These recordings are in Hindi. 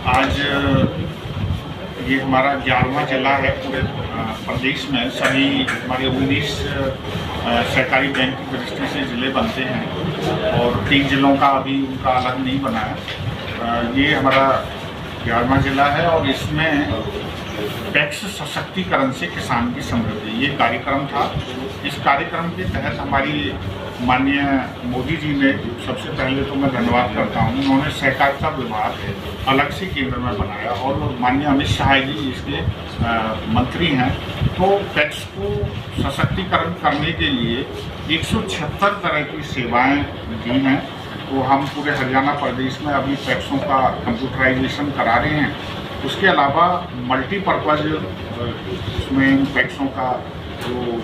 आज ये हमारा 11वां जिला है पूरे प्रदेश में। सभी हमारे 19 सहकारी बैंक की दृष्टि से ज़िले बनते हैं और 3 जिलों का अभी उनका अलग नहीं बना है। ये हमारा 11वां जिला है और इसमें टैक्स सशक्तिकरण से किसान की समृद्धि ये कार्यक्रम था। इस कार्यक्रम के तहत हमारी माननीय मोदी जी ने, सबसे पहले तो मैं धन्यवाद करता हूँ, उन्होंने सहकारिता विभाग अलग से केंद्र में बनाया और माननीय अमित शाह जी इसके मंत्री हैं। तो टैक्स को सशक्तिकरण करने के लिए 176 तरह की सेवाएं दी हैं। तो हम पूरे हरियाणा प्रदेश में अभी टैक्सों का कंप्यूटराइजेशन करा रहे हैं। उसके अलावा मल्टीपर्पज़ उसमें टैक्सों का जो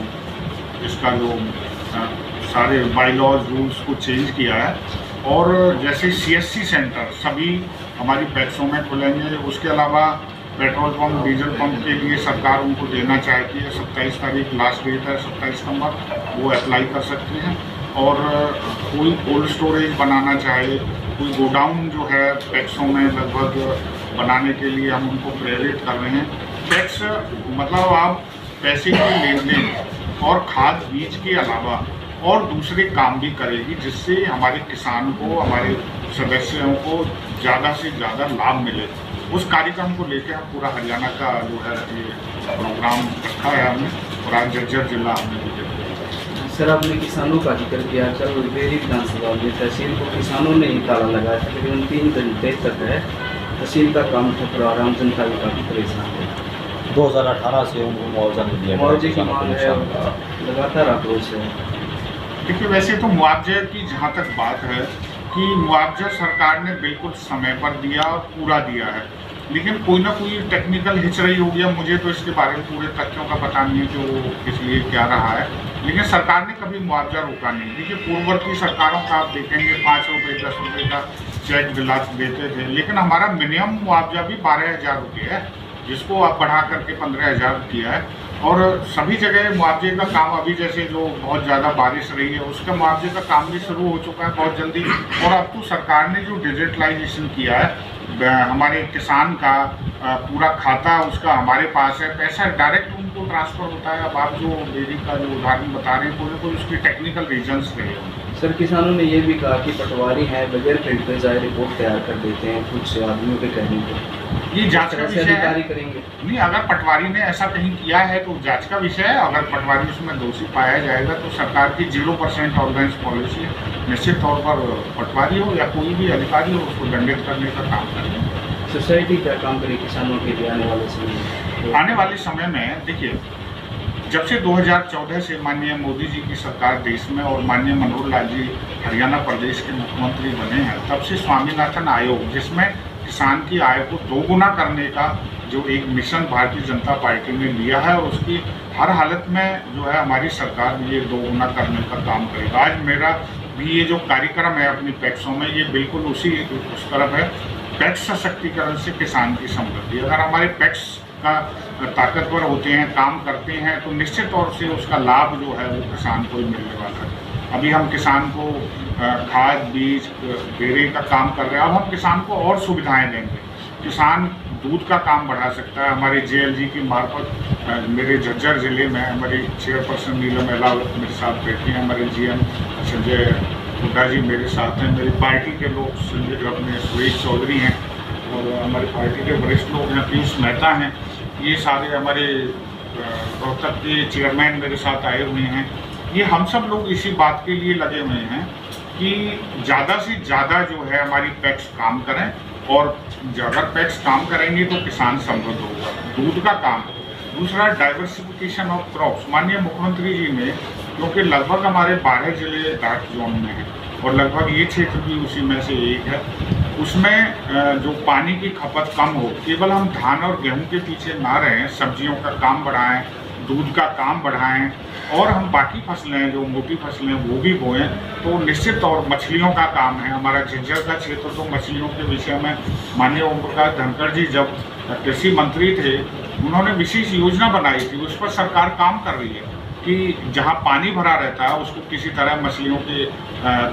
इसका जो सारे बाईलॉज रूल्स को चेंज किया है और जैसे CSC सेंटर सभी हमारी टैक्सों में खुलेंगे। उसके अलावा पेट्रोल पंप, डीजल पंप के लिए सरकार उनको देना चाहती है। 27 तारीख लास्ट डेट है, 27 नंबर वो अप्लाई कर सकते हैं। और कोई कोल्ड स्टोरेज बनाना चाहे, कोई गोडाउन जो है टैक्सों में लगभग बनाने के लिए हम उनको प्रेरित कर रहे हैं। टैक्स मतलब आप पैसे की लेन देन और खाद बीज के अलावा और दूसरे काम भी करेगी, जिससे हमारे किसान को, हमारे सदस्यों को ज़्यादा से ज़्यादा लाभ मिले। उस कार्यक्रम को लेकर हम पूरा हरियाणा का जो है ये प्रोग्राम रखा है हमने और आज झज्जर जिला हमने भी। सर, आपने किसानों का जिक्र किया। कल बेरी विधानसभा में तहसील को किसानों ने ही ताला लगाया था, लेकिन 3 घंटे तक है तहसील का काम ठप्पा, आम जनता भी काफ़ी परेशान है। 2018 से उनको मुआवजा नहीं दिया, मुआवजे की मांग है लगातार आक्रोश है। देखिए, वैसे तो मुआवजे की जहाँ तक बात है कि मुआवजा सरकार ने बिल्कुल समय पर दिया और पूरा दिया है, लेकिन कोई ना कोई टेक्निकल हिचरई हो गया। मुझे तो इसके बारे में पूरे तथ्यों का पता नहीं है कि वो इसलिए क्या रहा है, लेकिन सरकार ने कभी मुआवजा रोका नहीं। देखिए, पूर्ववर्ती सरकारों का आप देखेंगे 5 रुपये 10 रुपये का चेक दिला देते थे, लेकिन हमारा मिनिमम मुआवजा भी 12,000 रुपये है, जिसको आप बढ़ा करके 15,000 किया है। और सभी जगह मुआवजे का काम अभी जैसे जो बहुत ज़्यादा बारिश रही है उसका मुआवजे का काम भी शुरू हो चुका है बहुत जल्दी। और अब तो सरकार ने जो डिजिटलाइजेशन किया है, हमारे किसान का पूरा खाता उसका हमारे पास है, पैसा डायरेक्ट उनको ट्रांसफ़र होता है। अब आप जो डेयरी का जो उदाहरण बता रहे हैं, कोई उसकी टेक्निकल रीजन्स रहे होंगे। सर, किसानों ने ये भी कहा कि पटवारी हैं, बगैर फिल्टर जाए रिपोर्ट तैयार कर देते हैं कुछ आदमियों के कहने पर। ये जांच का विषय अधिकारी है। करेंगे नहीं, अगर पटवारी ने ऐसा कहीं किया है तो जांच का विषय है। अगर पटवारी उसमें दोषी पाया जाएगा तो सरकार की 0% टॉलरेंस पॉलिसी निश्चित तौर पर पटवारी हो या कोई भी अधिकारी हो उसको दंडित करने का काम करेंगे। सोसाइटी क्या काम करे किसानों के लिए आने वाले समय में? आने वाले समय में देखिए, जब से 2014 से माननीय मोदी जी की सरकार देश में और माननीय मनोहर लाल जी हरियाणा प्रदेश के मुख्यमंत्री बने हैं, तब से स्वामीनाथन आयोग, जिसमें किसान की आय को 2 गुना करने का जो एक मिशन भारतीय जनता पार्टी ने लिया है, और उसकी हर हालत में जो है हमारी सरकार ये 2 गुना करने का काम करेगा। आज मेरा भी ये जो कार्यक्रम है अपनी टैक्सों में, ये बिल्कुल उस तरफ है। टैक्स सशक्तिकरण से किसान की समृद्धि। अगर हमारे टैक्स का ताकतवर होते हैं, काम करते हैं, तो निश्चित तौर से उसका लाभ जो है वो किसान को ही मिलने वाला है। अभी हम किसान को खाद बीज डेयरी का काम कर रहे हैं, अब हम किसान को और सुविधाएं देंगे। किसान दूध का काम बढ़ा सकता है। हमारे JLG की मार्फत मेरे झज्जर ज़िले में हमारी चेयरपर्सन नीलम अहलावत मेरे साथ बैठी हैं, हमारे GM संजय हुड्डा जी मेरे साथ हैं, मेरी पार्टी के लोग संजय अपने सुरेश चौधरी हैं और हमारी पार्टी के वरिष्ठ लोग हैं, पीयूष मेहता हैं। ये सारे हमारे रोहतक के चेयरमैन मेरे साथ आए हुए हैं। ये हम सब लोग इसी बात के लिए लगे हुए हैं कि ज़्यादा से ज़्यादा जो है हमारी टैक्स काम करें, और अगर टैक्स काम करेंगे तो किसान समृद्ध होगा। दूध का काम। दूसरा, डाइवर्सिफिकेशन ऑफ क्रॉप्स। माननीय मुख्यमंत्री जी ने, क्योंकि लगभग हमारे 12 जिले डार्क जोन में हैं और लगभग ये क्षेत्र भी उसी में से एक है, उसमें जो पानी की खपत कम हो, केवल हम धान और गेहूं के पीछे ना रहें, सब्जियों का काम बढ़ाएं, दूध का काम बढ़ाएं और हम बाकी फसलें जो मोटी फसलें वो भी बोएं। तो निश्चित तौर मछलियों का काम है। हमारा झज्जर का क्षेत्र तो मछलियों के विषय में माननीय ओम प्रकाश धनखड़ जी जब कृषि मंत्री थे, उन्होंने विशेष योजना बनाई थी, उस पर सरकार काम कर रही है। कि जहाँ पानी भरा रहता है उसको किसी तरह मछलियों के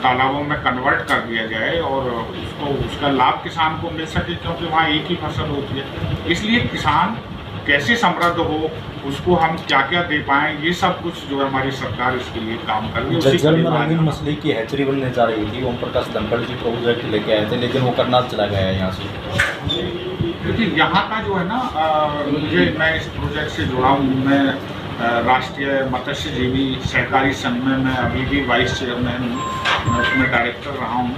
तालाबों में कन्वर्ट कर दिया जाए और उसको उसका लाभ किसान को मिल सके, क्योंकि वहाँ एक ही फसल होती है। इसलिए किसान कैसे समृद्ध हो, उसको हम क्या क्या दे पाएँ, ये सब कुछ जो है हमारी सरकार इसके लिए काम कर रही है। उसी जज्जल के में लिए रंगीन मछली की हैचरी बनने जा रही थी, ओम प्रकाश धनखड़ जी प्रोजेक्ट लेके आए थे, लेकिन वो करनाल चला गया है यहाँ से। क्योंकि यहाँ का जो है ना, मैं इस प्रोजेक्ट से जुड़ा हूँ। मैं राष्ट्रीय मत्स्यजीवी सहकारी संघ में मैं अभी भी वाइस चेयरमैन हूँ, मैं उसमें डायरेक्टर रहा हूँ।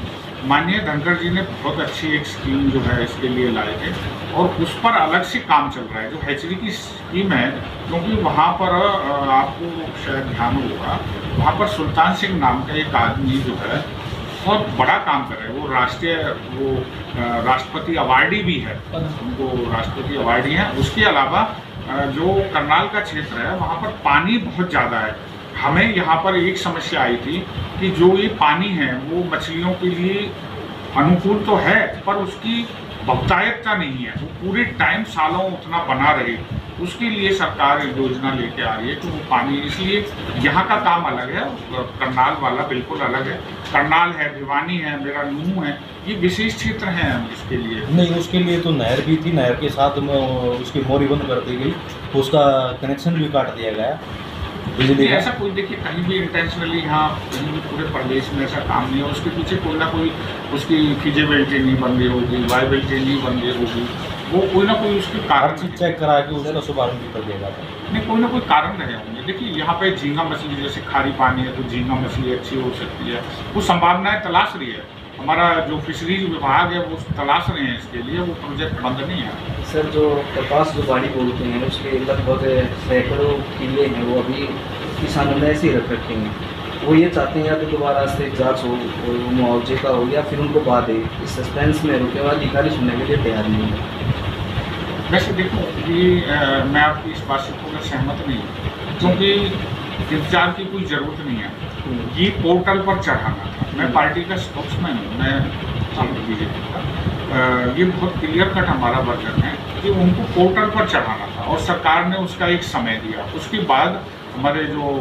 माननीय धनखड़ जी ने बहुत अच्छी एक स्कीम जो है इसके लिए लाए थे और उस पर अलग से काम चल रहा है। जो हैचरी की स्कीम है, क्योंकि वहाँ पर आपको शायद ध्यान होगा, वहाँ पर सुल्तान सिंह नाम का एक आदमी जो है बहुत बड़ा काम कर रहे हैं। वो राष्ट्रपति अवार्डी भी है, उनको राष्ट्रपति अवार्डी हैं। उसके अलावा जो करनाल का क्षेत्र है वहाँ पर पानी बहुत ज़्यादा है। हमें यहाँ पर एक समस्या आई थी कि जो ये पानी है वो मछलियों के लिए अनुकूल तो है, पर उसकी बहुतायतता नहीं है, वो पूरे टाइम सालों उतना बना रहे। उसके लिए सरकार एक योजना लेके आ रही है कि वो पानी, इसलिए यहाँ का काम अलग है, करनाल वाला बिल्कुल अलग है। करनाल है, भिवानी है, मेरा नूह है, ये विशेष क्षेत्र हैं इसके लिए। नहीं, उसके लिए तो नहर भी थी, नहर के साथ में उसकी मोरी बंद कर दी गई, उसका कनेक्शन भी काट दिया गया बिजली का। ऐसा कोई, देखिए, कहीं भी इंटेंशनली यहाँ कहीं भी पूरे प्रदेश में ऐसा काम नहीं है। उसके पीछे कोई ना कोई उसकी फिजिबिलिटी नहीं बन रही होगी, वायबिलिटी नहीं बन रही होगी, वो कोई ना कोई उसके कारण चीज चेक करा के उसका शुभारंभ भी कर दिया जाता है। नहीं, कोई ना कोई कारण रहे होंगे। देखिए, यहाँ पे झींगा मछली, जैसे खारी पानी है तो झींगा मछली अच्छी हो सकती है, वो संभावनाएं तलाश रही है। हमारा जो फिशरीज विभाग है वो तलाश रहे हैं इसके लिए, वो प्रोजेक्ट बंद नहीं है। सर, जो कपास जो बाड़ी बोलते हैं उसके लगभग सैकड़ों किले हैं, वो अभी किसानों ने ऐसे ही रख रखे हैं। वो ये चाहते हैं या तो दोबारा से जांच हो, मुआवजे का हो, या फिर उनको बाद इस सस्पेंस में रुके हुए अधिकारी सुनने के लिए तैयार नहीं है। वैसे देखो, ये मैं आपकी इस बात से पूरा सहमत नहीं हूँ, क्योंकि इंतजार की कोई ज़रूरत नहीं है। ये पोर्टल पर चढ़ाना था। मैं पार्टी का स्पोक्समैन हूँ, मैं बीजेपी का, ये बहुत क्लियर कट हमारा वर्जन है कि उनको पोर्टल पर चढ़ाना था और सरकार ने उसका एक समय दिया। उसके बाद हमारे जो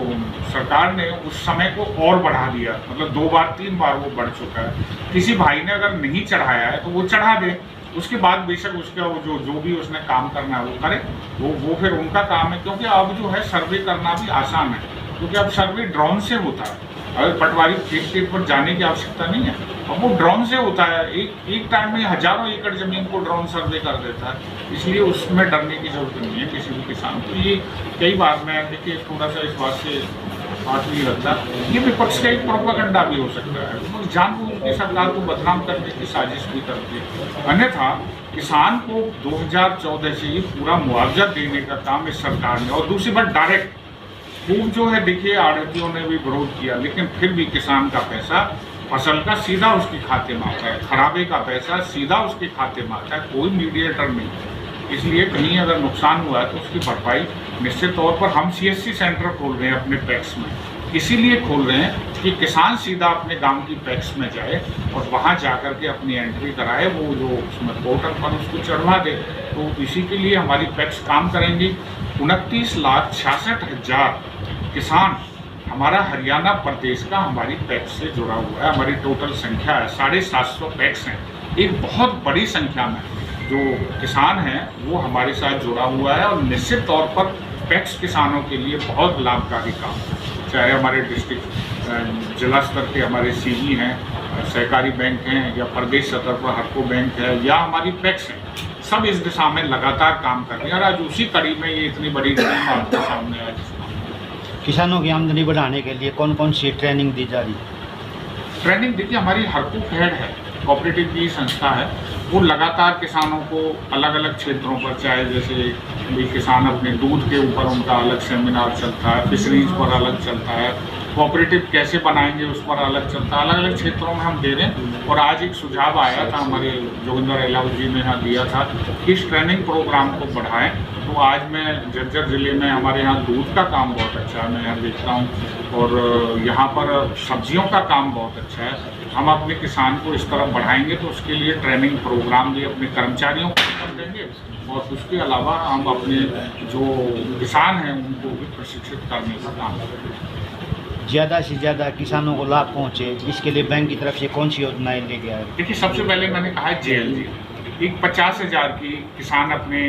सरकार ने उस समय को और बढ़ा दिया, मतलब 2 बार 3 बार वो बढ़ चुका है। किसी भाई ने अगर नहीं चढ़ाया है तो वो चढ़ा दे, उसके बाद बेशक उसका वो जो भी उसने काम करना है वो करे, वो फिर उनका काम है। क्योंकि अब जो है सर्वे करना भी आसान है, क्योंकि अब सर्वे ड्रोन से होता है। अगर पटवारी खेत पर जाने की आवश्यकता नहीं है, अब वो ड्रोन से होता है। एक टाइम में हजारों एकड़ जमीन को ड्रोन सर्वे कर देता है, इसलिए उसमें डरने की जरूरत नहीं है किसी भी किसान को। ये कई बार मैं देखिए थोड़ा सा इस बात से हाथ नहीं लगता, ये विपक्ष का एक प्रोपेगेंडा भी हो सकता है, वो जानबूझ के सरकार को बदनाम करने की साजिश भी करती है। अन्यथा किसान को 2014 से ये पूरा मुआवजा देने का काम इस सरकार ने, और दूसरी बात डायरेक्ट खूब जो है, देखिए आड़तियों ने भी विरोध किया, लेकिन फिर भी किसान का पैसा फसल का सीधा उसके खाते में आता है, खराबे का पैसा सीधा उसके खाते में आता है, कोई मीडिएटर नहीं। इसलिए कहीं अगर नुकसान हुआ है तो उसकी भरपाई निश्चित तौर पर हम CSC सेंटर खोल रहे हैं अपने पैक्स में, इसीलिए खोल रहे हैं कि किसान सीधा अपने गांव की पैक्स में जाए और वहां जाकर के अपनी एंट्री कराए, वो जो उसमें पोर्टल पर उसको चढ़वा दे। तो इसी के लिए हमारी पैक्स काम करेंगी। 29,66,000 किसान हमारा हरियाणा प्रदेश का हमारी पैक्स से जुड़ा हुआ है। हमारी टोटल संख्या है 750 पैक्स हैं, एक बहुत बड़ी संख्या में जो किसान हैं वो हमारे साथ जुड़ा हुआ है, और निश्चित तौर पर पैक्स किसानों के लिए बहुत लाभकारी काम है। चाहे हमारे डिस्ट्रिक्ट जिला स्तर के हमारे CG हैं, सहकारी बैंक हैं, या प्रदेश स्तर पर हरको बैंक है, या हमारी पैक्स है, सब इस दिशा में लगातार काम कर रहे हैं। और आज उसी कड़ी में ये इतनी बड़ी टीम आपके सामने आज किसानों की आमदनी बढ़ाने के लिए कौन कौन सी ट्रेनिंग दी जा रही है? ट्रेनिंग देखिए, हमारी हरको फेड है, कोऑपरेटिव की संस्था है, वो लगातार किसानों को अलग अलग क्षेत्रों पर, चाहे जैसे भी किसान अपने दूध के ऊपर उनका अलग सेमिनार चलता है, फिशरीज पर अलग चलता है, कोऑपरेटिव कैसे बनाएंगे उस पर अलग चलता है, अलग अलग क्षेत्रों में हम दे रहे हैं। और आज एक सुझाव आया था, हमारे जोगिंदर एलाव जी ने यहाँ दिया था कि इस ट्रेनिंग प्रोग्राम को बढ़ाएं। तो आज मैं झज्जर ज़िले में हमारे यहाँ दूध का काम बहुत अच्छा है, मैं यहाँ देखता हूँ, और यहाँ पर सब्जियों का काम बहुत अच्छा है। हम अपने किसान को इस तरफ बढ़ाएंगे तो उसके लिए ट्रेनिंग प्रोग्राम भी अपने कर्मचारियों को कर देंगे और उसके अलावा हम अपने जो किसान हैं उनको भी प्रशिक्षित करने का काम करेंगे। ज़्यादा से ज़्यादा किसानों को लाभ पहुँचे, इसके लिए बैंक की तरफ से कौन सी योजनाएं लेके आए? देखिए, सबसे पहले मैंने कहा है JLG, एक 50,000 की किसान अपने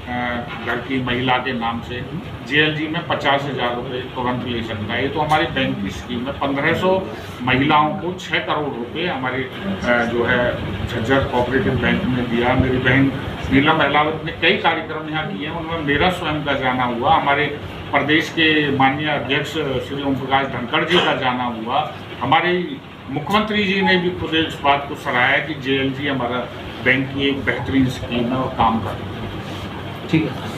घर की महिला के नाम से JLG में 50,000 रुपये तुरंत ले सकता है। ये तो हमारी बैंक की स्कीम है। 1500 महिलाओं को 6 करोड़ रुपए हमारे जो है झज्जर कोऑपरेटिव बैंक में दिया। मेरी बहन नीलम अहलावत ने कई कार्यक्रम यहाँ किए हैं, उनमें मेरा स्वयं का जाना हुआ, हमारे प्रदेश के माननीय अध्यक्ष श्री ओम प्रकाश धनखड़ जी का जाना हुआ, हमारे मुख्यमंत्री जी ने भी खुद इस बात को सराहा कि JLG हमारा बैंक की एक बेहतरीन स्कीम है और काम कर रही है। ठीक है।